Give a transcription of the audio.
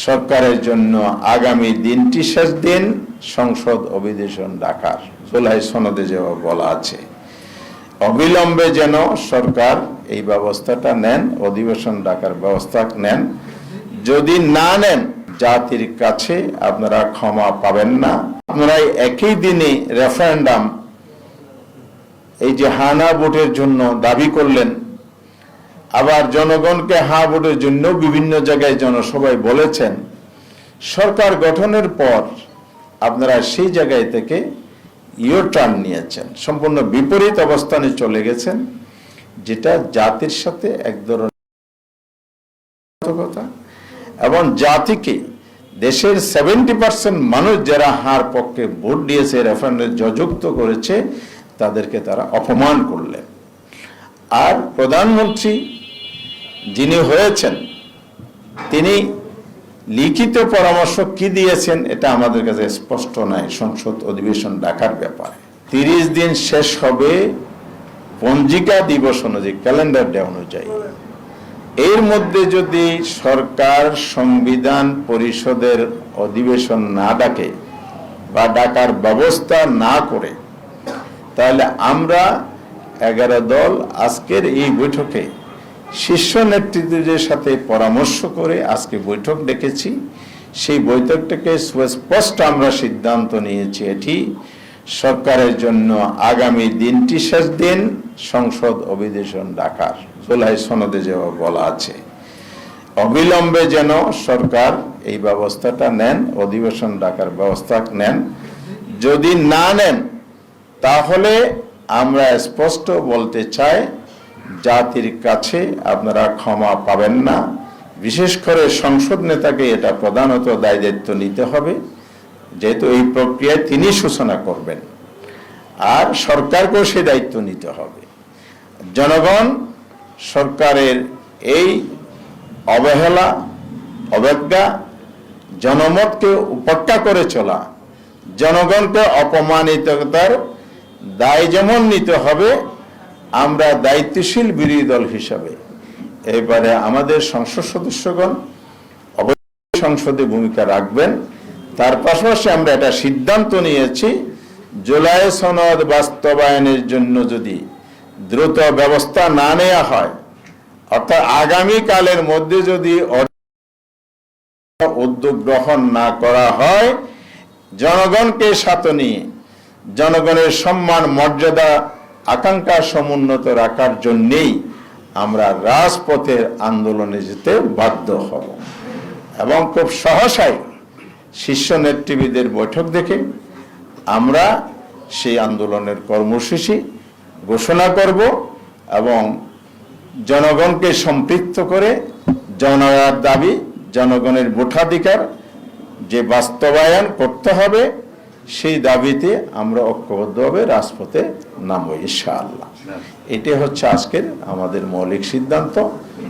সরকারের জন্য আগামী দিনটি শেষ দিন সংসদ অধিবেশন ডাকার জুলাই সনদে যেভাবে বলা আছে, অবিলম্বে যেন সরকার এই ব্যবস্থাটা নেন, অধিবেশন ডাকার ব্যবস্থা নেন। যদি না নেন, জাতির কাছে আপনারা ক্ষমা পাবেন না। আপনারা একই দিনে রেফারেন্ডাম, এই যে হানা ভোটের জন্য দাবি করলেন, আবার জনগণকে হা ভোটের জন্য বিভিন্ন জায়গায় জনসভায় বলেছেন। সরকার গঠনের পর আপনারা সেই জায়গায় থেকে ইউ টার্ন নিয়েছেন, সম্পূর্ণ বিপরীত অবস্থানে চলে গেছেন, যেটা জাতির সাথে এক ধরনের কথা এবং জাতিকে, দেশের 70% মানুষ যারা হার পক্ষে ভোট দিয়েছে, রেফারেন্ডামে জয়যুক্ত করেছে, তাদেরকে তারা অপমান করলেন। আর প্রধানমন্ত্রী যিনি হয়েছেন, তিনি লিখিত পরামর্শ কি দিয়েছেন এটা আমাদের কাছে স্পষ্ট নাই সংসদ অধিবেশন ডাকার ব্যাপারে। 30 দিন শেষ হবে পঞ্জিকা দিবস অনুযায়ী, ক্যালেন্ডার ডে অনুযায়ী। এর মধ্যে যদি সরকার সংবিধান পরিষদের অধিবেশন না ডাকে বা ডাকার ব্যবস্থা না করে, তাহলে আমরা 11 দল আজকের এই বৈঠকে শীর্ষ নেতৃত্বের সাথে পরামর্শ করে আজকে বৈঠক ডেকেছি। সেই বৈঠকটাকে স্পষ্ট আমরা সিদ্ধান্ত নিয়েছি, এটি সরকারের জন্য আগামী দিনটি শেষ দিন সংসদ অধিবেশন ডাকার জুলাই সনদে যেভাবে বলা আছে, অবিলম্বে যেন সরকার এই ব্যবস্থাটা নেন, অধিবেশন ডাকার ব্যবস্থা নেন। যদি না নেন, তাহলে আমরা স্পষ্ট বলতে চাই, জাতির কাছে আপনারা ক্ষমা পাবেন না। বিশেষ করে সংসদ নেতাকে এটা প্রধানত দায়িত্ব নিতে হবে, যেহেতু এই প্রক্রিয়ায় তিনি সূচনা করবেন, আর সরকারকেও সেই দায়িত্ব নিতে হবে। জনগণ সরকারের এই অবহেলা, অবজ্ঞা, জনমতকে উপেক্ষা করে চলা, জনগণকে অপমানিততার দায় যেমন নিতে হবে, আমরা দায়িত্বশীল বিরোধী দল হিসাবে এবারে আমাদের সংসদ সদস্যগণ অবশ্যই সংসদে ভূমিকা রাখবেন। তার পাশাপাশি আমরা এটা সিদ্ধান্ত নিয়েছি, জুলাই সনদ বাস্তবায়নের জন্য যদি দ্রুত ব্যবস্থা না নেওয়া হয়, অর্থাৎ আগামীকালের মধ্যে যদি উদ্যোগ গ্রহণ না করা হয়, জনগণকে সাথে নিয়ে জনগণের সম্মান, মর্যাদা, আকাঙ্ক্ষা সমুন্নত রাখার জন্যেই আমরা রাজপথের আন্দোলনে যেতে বাধ্য হব। এবং খুব সহসাই শীর্ষ নেতৃবৃন্দের বৈঠক দেখে আমরা সেই আন্দোলনের কর্মসূচি ঘোষণা করব এবং জনগণকে সম্পৃক্ত করে জনগণের দাবি, জনগণের ভোটাধিকার যে বাস্তবায়ন করতে হবে, সেই দাবিতে আমরা ঐক্যবদ্ধভাবে রাজপথে নামবো ইনশাআল্লাহ। এটি হচ্ছে আজকের আমাদের মৌলিক সিদ্ধান্ত।